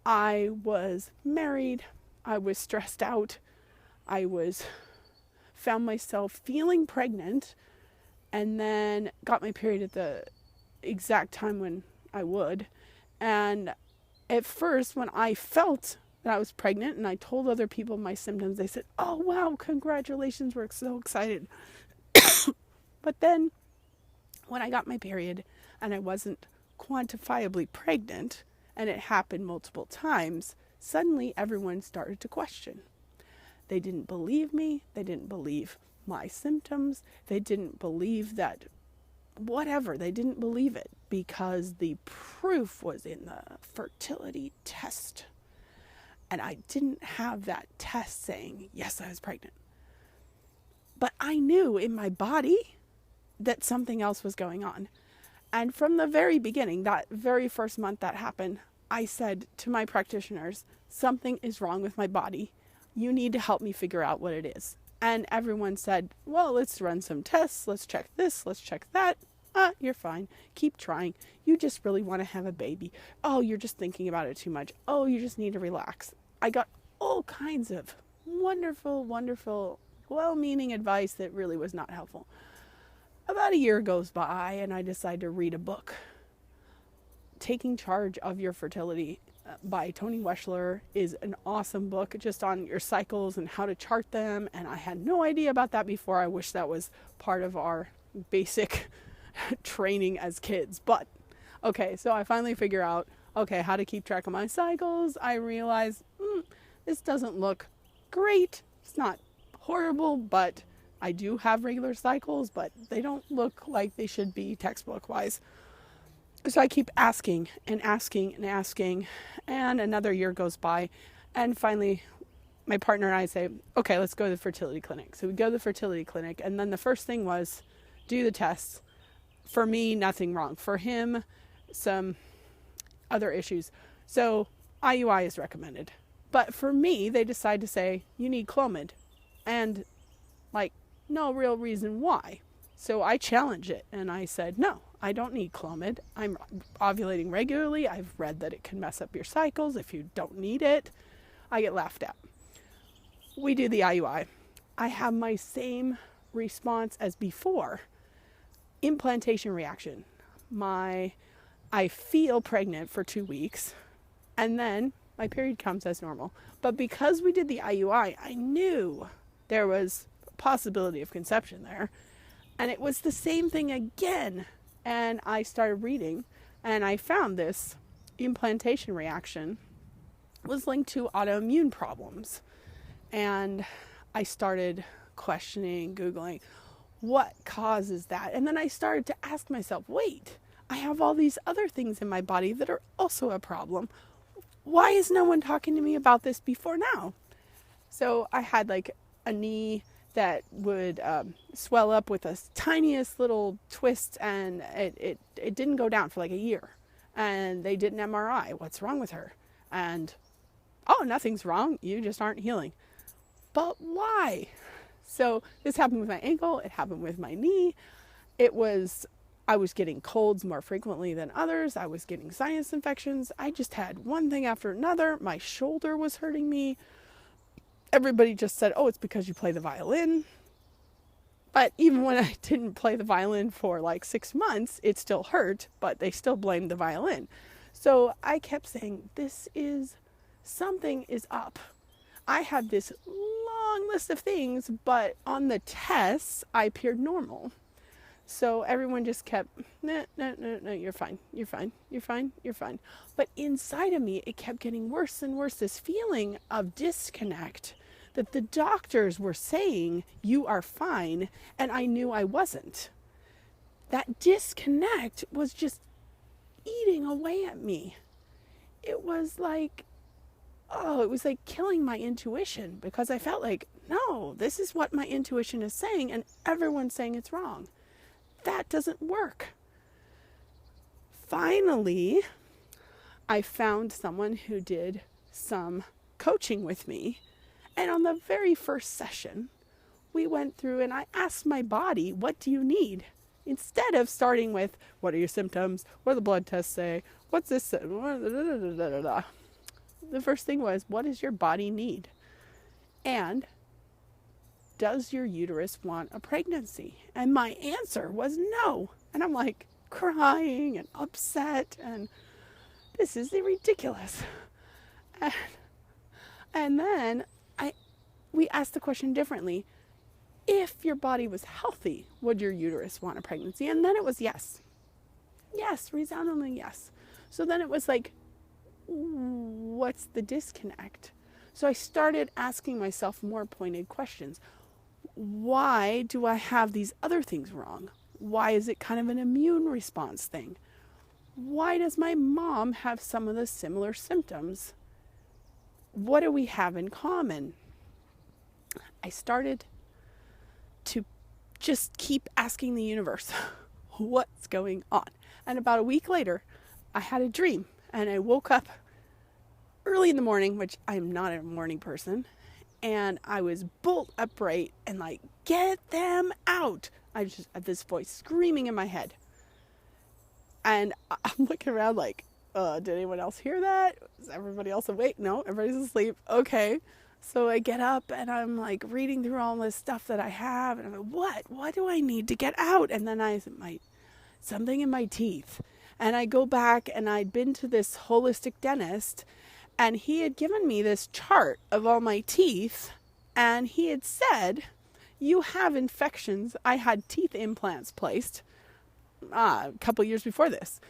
I was married. I was stressed out. Found myself feeling pregnant, and then got my period at the exact time when I would. And at first, when I felt that I was pregnant and I told other people my symptoms, they said, "Oh, wow, congratulations, we're so excited." But then when I got my period and I wasn't quantifiably pregnant, and it happened multiple times, suddenly everyone started to question. They didn't believe me. They didn't believe my symptoms. They didn't believe that whatever. They didn't believe it because the proof was in the fertility test. And I didn't have that test saying, yes, I was pregnant. But I knew in my body that something else was going on. And from the very beginning, that very first month that happened, I said to my practitioners, something is wrong with my body. You need to help me figure out what it is. And everyone said, well, let's run some tests. Let's check this. Let's check that. You're fine. Keep trying. You just really want to have a baby. Oh, you're just thinking about it too much. Oh, you just need to relax. I got all kinds of wonderful, wonderful, well-meaning advice that really was not helpful. About a year goes by and I decide to read a book. Taking Charge of Your Fertility by Tony Weschler is an awesome book just on your cycles and how to chart them. And I had no idea about that before. I wish that was part of our basic training as kids. But okay, so I finally figure out, okay, how to keep track of my cycles. I realize this doesn't look great. It's not horrible, but I do have regular cycles, but they don't look like they should be textbook wise. So I keep asking and asking and asking, and another year goes by, and finally my partner and I say, okay, let's go to the fertility clinic. So we go to the fertility clinic, and then the first thing was do the tests. For me, nothing wrong. For him, some other issues. So IUI is recommended. But for me, they decide to say, you need Clomid. And no real reason why. So I challenge it, and I said, no, I don't need Clomid. I'm ovulating regularly. I've read that it can mess up your cycles if you don't need it. I get laughed at. We do the IUI. I have my same response as before. Implantation reaction. I feel pregnant for 2 weeks, and then my period comes as normal. But because we did the IUI, I knew there was a possibility of conception there. And it was the same thing again. And I started reading, and I found this implantation reaction was linked to autoimmune problems. And I started questioning, Googling, what causes that? And then I started to ask myself, wait, I have all these other things in my body that are also a problem. Why is no one talking to me about this before now? So I had a knee that would swell up with the tiniest little twist, and it didn't go down for a year. And they did an MRI. What's wrong with her? And, oh, nothing's wrong. You just aren't healing. But why? So this happened with my ankle. It happened with my knee. I was getting colds more frequently than others. I was getting sinus infections. I just had one thing after another. My shoulder was hurting me. Everybody just said, oh, it's because you play the violin. But even when I didn't play the violin for 6 months, it still hurt, but they still blamed the violin. So I kept saying, something is up. I had this long list of things, but on the tests, I appeared normal. So everyone just kept, no, you're fine. But inside of me, it kept getting worse and worse, this feeling of disconnect, that the doctors were saying, you are fine, and I knew I wasn't. That disconnect was just eating away at me. It was like killing my intuition, because I felt no, this is what my intuition is saying, and everyone's saying it's wrong. That doesn't work. Finally, I found someone who did some coaching with me. And on the very first session, we went through and I asked my body, what do you need? Instead of starting with, what are your symptoms? What do the blood tests say? What's this? The first thing was, what does your body need? And does your uterus want a pregnancy? And my answer was no. And I'm like crying and upset, and this is ridiculous. And then we asked the question differently. If your body was healthy, would your uterus want a pregnancy? And then it was yes. Yes, resoundingly yes. So then it was like, what's the disconnect? So I started asking myself more pointed questions. Why do I have these other things wrong? Why is it kind of an immune response thing? Why does my mom have some of the similar symptoms? What do we have in common? I started to just keep asking the universe, what's going on? And about a week later, I had a dream, and I woke up early in the morning, which I'm not a morning person, and I was bolt upright and like, get them out. I just had this voice screaming in my head. And I'm looking around like, did anyone else hear that? Is everybody else awake? No, everybody's asleep. Okay. So I get up and I'm like reading through all this stuff that I have, and I'm like, what do I need to get out? And then something in my teeth. And I go back, and I'd been to this holistic dentist, and he had given me this chart of all my teeth, and he had said, you have infections. I had teeth implants placed a couple years before this,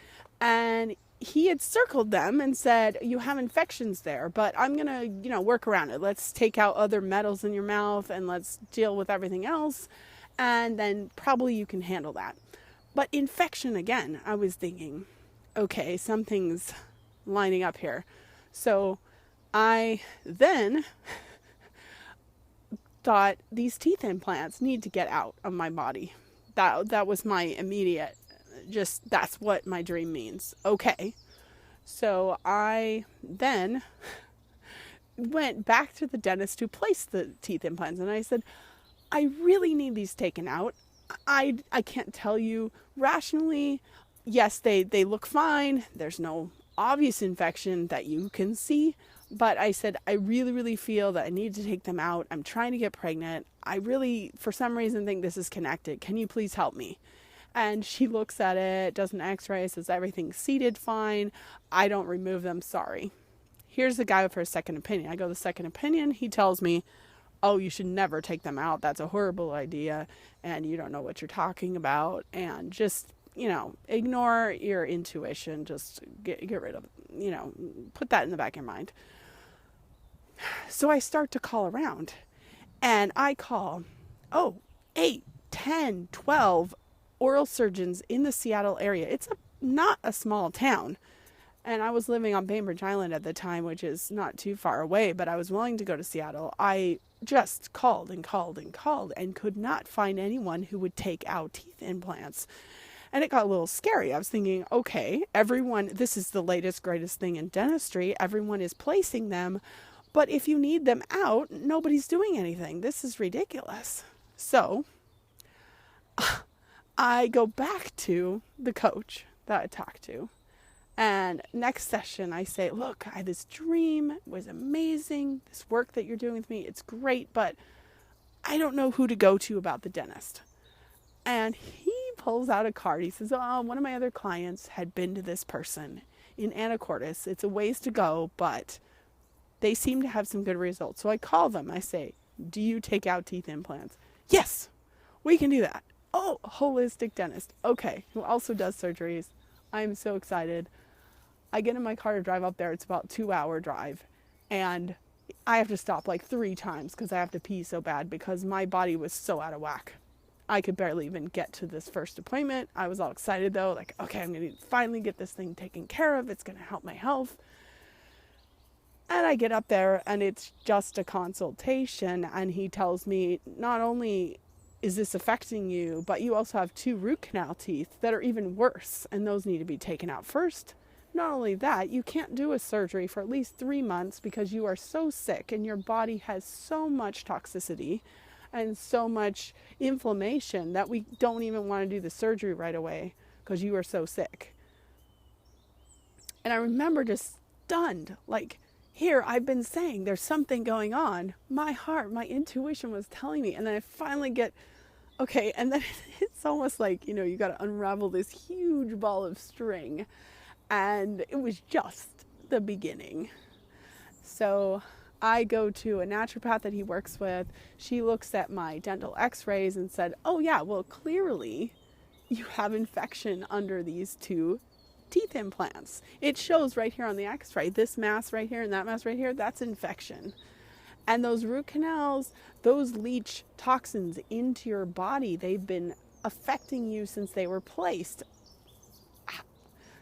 and he had circled them and said, you have infections there, but I'm going to, work around it. Let's take out other metals in your mouth and let's deal with everything else. And then probably you can handle that. But infection, again, I was thinking, okay, something's lining up here. So I then thought, these teeth implants need to get out of my body. That was my immediate, that's what my dream means. Okay. So I then went back to the dentist who placed the teeth implants, and I said, I really need these taken out. I can't tell you rationally. Yes, they look fine. There's no obvious infection that you can see. But I said, I really, really feel that I need to take them out. I'm trying to get pregnant. I really, for some reason, think this is connected. Can you please help me? And she looks at it, does an x-ray, says everything's seated fine. I don't remove them, sorry. Here's the guy for a second opinion. I go to second opinion. He tells me, oh, you should never take them out. That's a horrible idea. And you don't know what you're talking about. And just, ignore your intuition. Just get rid of it. Put that in the back of your mind. So I start to call around. And I call, 8, 10, 12 oral surgeons in the Seattle area. It's not a small town. And I was living on Bainbridge Island at the time, which is not too far away, but I was willing to go to Seattle. I just called and called and called and could not find anyone who would take out teeth implants. And it got a little scary. I was thinking, okay, this is the latest, greatest thing in dentistry. Everyone is placing them. But if you need them out, nobody's doing anything. This is ridiculous. So I go back to the coach that I talked to. And next session, I say, look, I had this dream. It was amazing. This work that you're doing with me, it's great, but I don't know who to go to about the dentist. And he pulls out a card. He says, one of my other clients had been to this person in Anacortes. It's a ways to go, but they seem to have some good results. So I call them. I say, do you take out teeth implants? Yes, we can do that. Oh, holistic dentist. Okay, who also does surgeries. I'm so excited. I get in my car to drive up there. It's about a 2-hour drive. And I have to stop like 3 times because I have to pee so bad because my body was so out of whack. I could barely even get to this first appointment. I was all excited though. Like, okay, I'm going to finally get this thing taken care of. It's going to help my health. And I get up there and it's just a consultation. And he tells me, not only is this affecting you, but you also have 2 root canal teeth that are even worse. And those need to be taken out first. Not only that, you can't do a surgery for at least 3 months because you are so sick and your body has so much toxicity and so much inflammation that we don't even want to do the surgery right away because you are so sick. And I remember just stunned, like, here I've been saying there's something going on. My heart, my intuition was telling me. And then I finally get, okay. And then it's almost like, you got to unravel this huge ball of string. And it was just the beginning. So I go to a naturopath that he works with. She looks at my dental x-rays and said, oh yeah, well, clearly you have infection under these 2 teeth implants. It shows right here on the x-ray, this mass right here and that mass right here, that's infection. And those root canals, those leach toxins into your body. They've been affecting you since they were placed.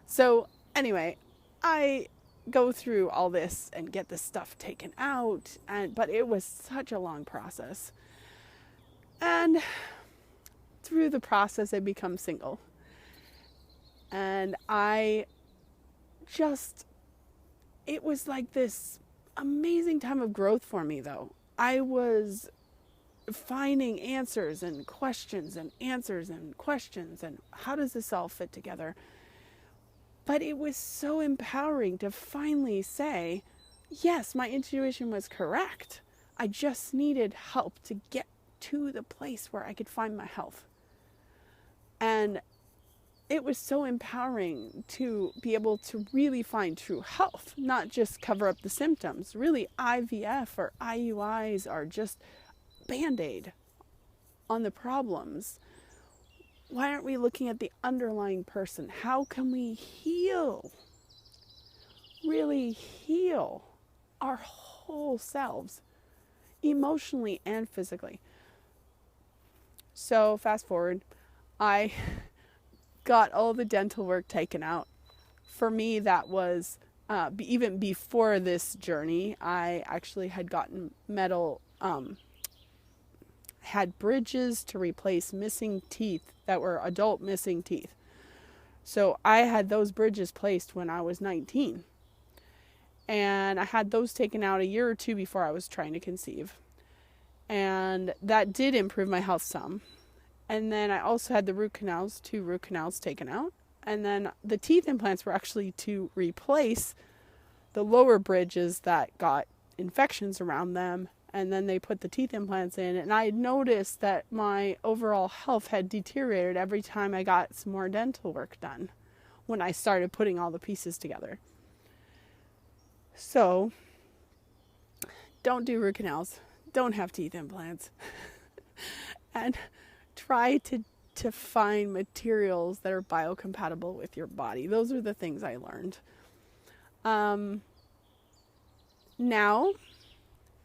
So anyway, I go through all this and get this stuff taken out, but it was such a long process. And through the process, I become single. And it was like this amazing time of growth for me, though. I was finding answers and questions and answers and questions, and how does this all fit together? But it was so empowering to finally say, yes, my intuition was correct. I just needed help to get to the place where I could find my health. And it was so empowering to be able to really find true health, not just cover up the symptoms. Really, IVF or IUIs are just Band-Aid on the problems. Why aren't we looking at the underlying person? How can we heal? Really heal our whole selves, emotionally and physically. So fast forward, I got all the dental work taken out. For me, that was even before this journey. I actually had gotten had bridges to replace missing teeth that were adult missing teeth. So I had those bridges placed when I was 19. And I had those taken out a year or 2 before I was trying to conceive. And that did improve my health some. And then I also had the 2 root canals taken out. And then the teeth implants were actually to replace the lower bridges that got infections around them. And then they put the teeth implants in. And I noticed that my overall health had deteriorated every time I got some more dental work done when I started putting all the pieces together. So, don't do root canals. Don't have teeth implants. And try to find materials that are biocompatible with your body. Those are the things I learned. Now,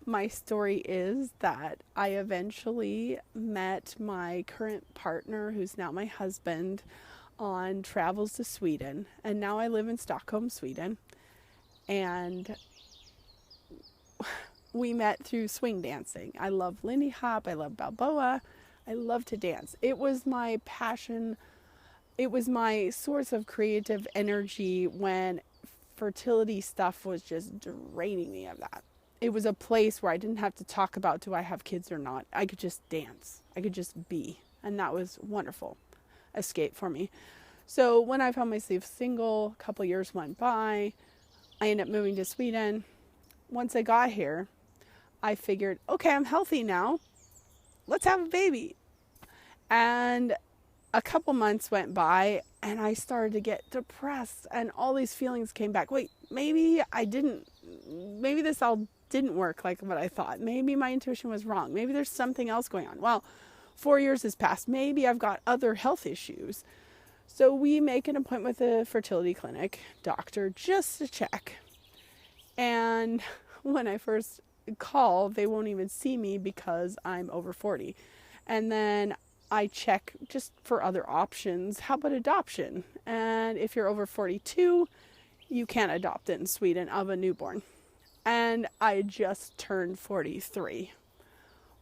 my story is that I eventually met my current partner, who's now my husband, on travels to Sweden. And now I live in Stockholm, Sweden. And we met through swing dancing. I love Lindy Hop. I love Balboa. I love to dance. It was my passion. It was my source of creative energy when fertility stuff was just draining me of that. It was a place where I didn't have to talk about, do I have kids or not? I could just dance. I could just be. And that was wonderful escape for me. So when I found myself single, a couple years went by. I ended up moving to Sweden. Once I got here, I figured, okay, I'm healthy now. Let's have a baby. And a couple months went by and I started to get depressed and all these feelings came back. Wait, maybe this all didn't work like what I thought. Maybe my intuition was wrong. Maybe there's something else going on. Well, 4 years has passed. Maybe I've got other health issues. So we make an appointment with a fertility clinic doctor just to check. And when I first call, they won't even see me because I'm over 40. And then I check just for other options. How about adoption? And if you're over 42, you can't adopt it in Sweden of a newborn. And I just turned 43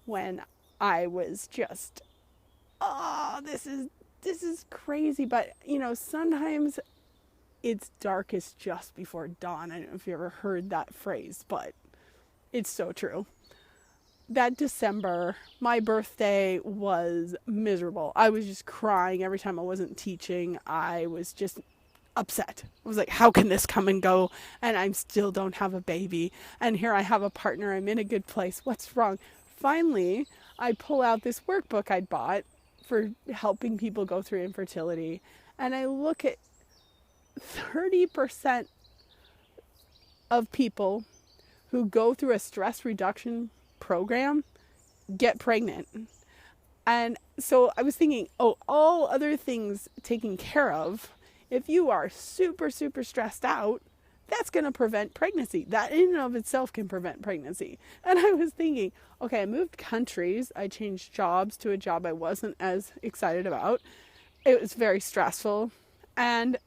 when I was just, this is crazy. But, sometimes it's darkest just before dawn. I don't know if you ever heard that phrase, but it's so true. That December, my birthday was miserable. I was just crying every time I wasn't teaching. I was just upset. I was like, how can this come and go and I still don't have a baby? And here I have a partner. I'm in a good place. What's wrong? Finally, I pull out this workbook I'd bought for helping people go through infertility. And I look at 30% of people who go through a stress reduction program get pregnant. And so I was thinking, oh, all other things taken care of, if you are super, super stressed out, that's going to prevent pregnancy. That in and of itself can prevent pregnancy. And I was thinking, okay, I moved countries. I changed jobs to a job I wasn't as excited about. It was very stressful. And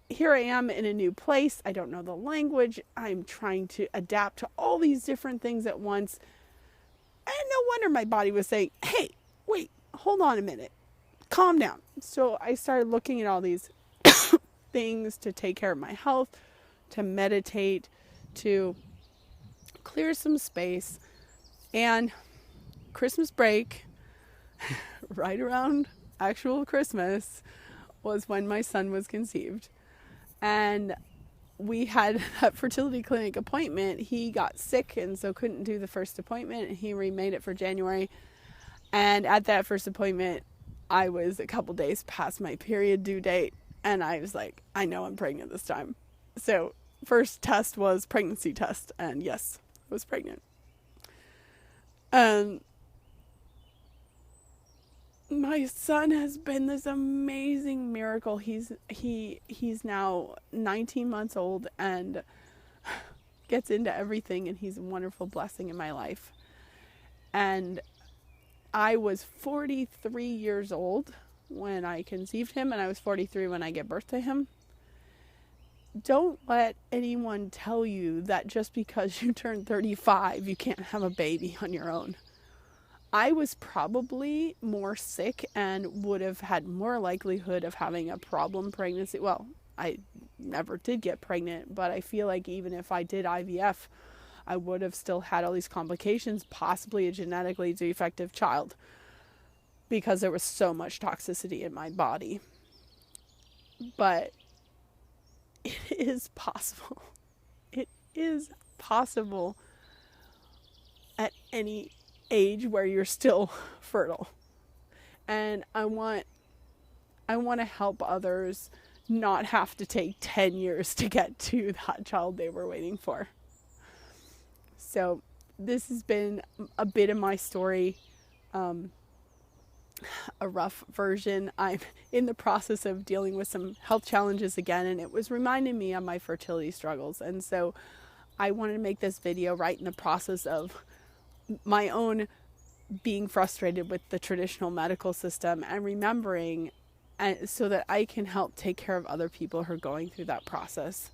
here I am in a new place. I don't know the language. I'm trying to adapt to all these different things at once. And no wonder my body was saying, hey, wait, hold on a minute. Calm down. So I started looking at all these things to take care of my health, to meditate, to clear some space. And Christmas break, right around actual Christmas, was when my son was conceived. And we had that fertility clinic appointment. He got sick and so couldn't do the first appointment. He remade it for January. And at that first appointment, I was a couple days past my period due date. And I was like, I know I'm pregnant this time. So first test was pregnancy test. And yes, I was pregnant. My son has been this amazing miracle. He's now 19 months old and gets into everything, and he's a wonderful blessing in my life. And I was 43 years old when I conceived him, and I was 43 when I gave birth to him. Don't let anyone tell you that just because you turn 35, you can't have a baby on your own. I was probably more sick and would have had more likelihood of having a problem pregnancy. Well, I never did get pregnant, but I feel like even if I did IVF, I would have still had all these complications, possibly a genetically defective child, because there was so much toxicity in my body. But it is possible. It is possible at any age where you're still fertile. And I want to help others not have to take 10 years to get to that child they were waiting for. So this has been a bit of my story, a rough version. I'm in the process of dealing with some health challenges again, and it was reminding me of my fertility struggles. And so I wanted to make this video right in the process of my own being frustrated with the traditional medical system and remembering, and so that I can help take care of other people who are going through that process.